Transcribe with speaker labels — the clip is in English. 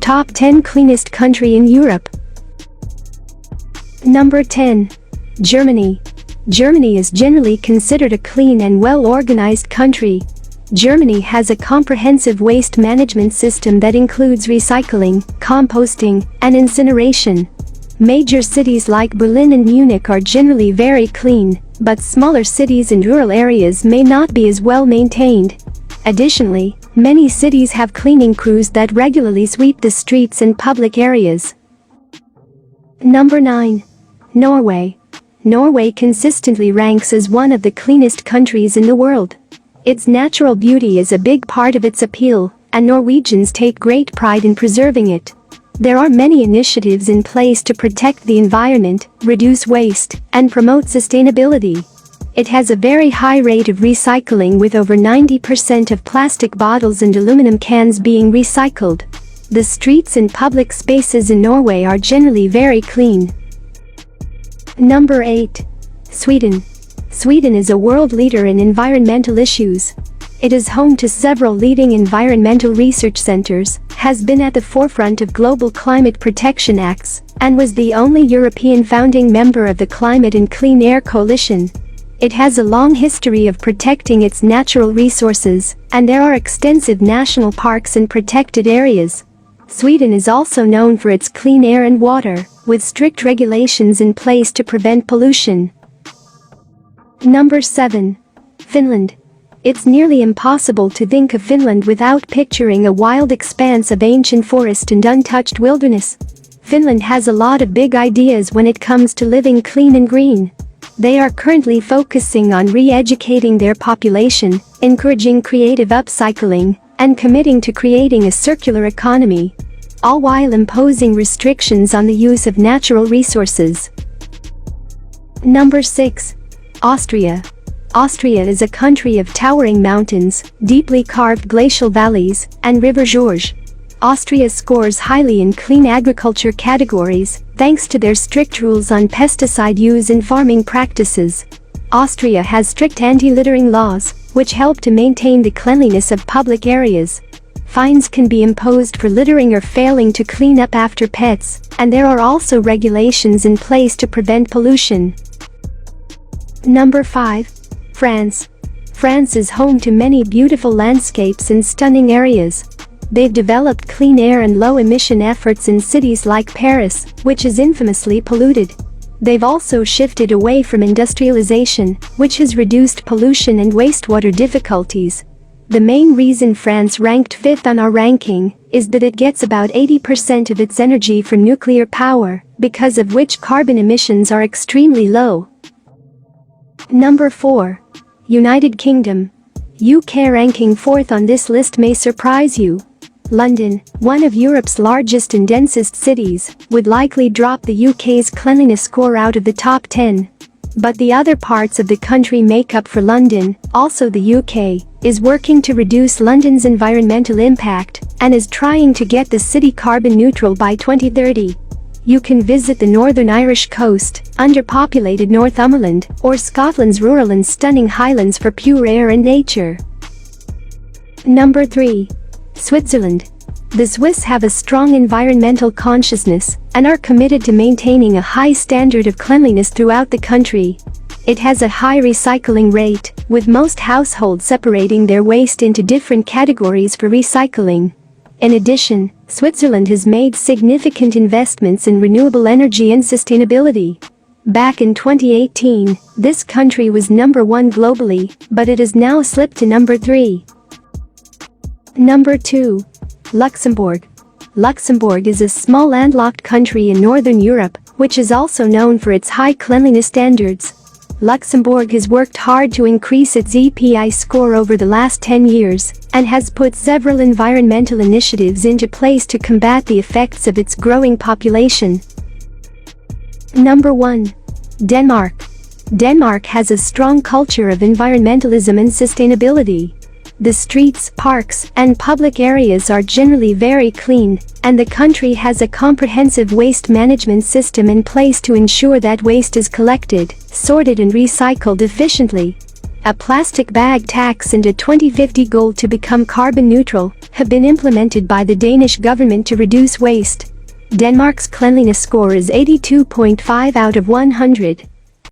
Speaker 1: Top 10 Cleanest Country in Europe. Number 10. Germany. Germany is generally considered a clean and well-organized country. Germany has a comprehensive waste management system that includes recycling, composting, and incineration. Major cities like Berlin and Munich are generally very clean, but smaller cities and rural areas may not be as well maintained. Additionally, many cities have cleaning crews that regularly sweep the streets and public areas. Number 9. Norway. Norway consistently ranks as one of the cleanest countries in the world. Its natural beauty is a big part of its appeal, and Norwegians take great pride in preserving it. There are many initiatives in place to protect the environment, reduce waste, and promote sustainability. It has a very high rate of recycling, with over 90% of plastic bottles and aluminum cans being recycled. The streets and public spaces in Norway are generally very clean. Number 8. Sweden. Sweden is a world leader in environmental issues. It is home to several leading environmental research centers, has been at the forefront of global climate protection acts, and was the only European founding member of the Climate and Clean Air Coalition. It has a long history of protecting its natural resources, and there are extensive national parks and protected areas. Sweden is also known for its clean air and water, with strict regulations in place to prevent pollution. Number 7. Finland. It's nearly impossible to think of Finland without picturing a wild expanse of ancient forest and untouched wilderness. Finland has a lot of big ideas when it comes to living clean and green. They are currently focusing on re-educating their population, encouraging creative upcycling, and committing to creating a circular economy, all while imposing restrictions on the use of natural resources. Number 6. Austria. Austria is a country of towering mountains, deeply carved glacial valleys, and river gorges. Austria scores highly in clean agriculture categories, thanks to their strict rules on pesticide use in farming practices. Austria has strict anti-littering laws, which help to maintain the cleanliness of public areas. Fines can be imposed for littering or failing to clean up after pets, and there are also regulations in place to prevent pollution. Number 5. France. France is home to many beautiful landscapes and stunning areas. They've developed clean air and low-emission efforts in cities like Paris, which is infamously polluted. They've also shifted away from industrialization, which has reduced pollution and wastewater difficulties. The main reason France ranked 5th on our ranking is that it gets about 80% of its energy from nuclear power, because of which carbon emissions are extremely low. Number 4. United Kingdom. UK ranking 4th on this list may surprise you. London, one of Europe's largest and densest cities, would likely drop the UK's cleanliness score out of the top 10. But the other parts of the country make up for London. Also, the UK is working to reduce London's environmental impact and is trying to get the city carbon neutral by 2030. You can visit the Northern Irish coast, underpopulated Northumberland, or Scotland's rural and stunning highlands for pure air and nature. Number 3. Switzerland. The Swiss have a strong environmental consciousness and are committed to maintaining a high standard of cleanliness throughout the country. It has a high recycling rate, with most households separating their waste into different categories for recycling. In addition, Switzerland has made significant investments in renewable energy and sustainability. Back in 2018, this country was number 1 globally, but it has now slipped to number 3. Number 2. Luxembourg. Luxembourg is a small landlocked country in Northern Europe, which is also known for its high cleanliness standards. Luxembourg has worked hard to increase its EPI score over the last 10 years and has put several environmental initiatives into place to combat the effects of its growing population. Number 1. Denmark. Denmark has a strong culture of environmentalism and sustainability. The streets, parks, and public areas are generally very clean, and the country has a comprehensive waste management system in place to ensure that waste is collected, sorted and recycled efficiently. A plastic bag tax and a 2050 goal to become carbon neutral have been implemented by the Danish government to reduce waste. Denmark's cleanliness score is 82.5 out of 100.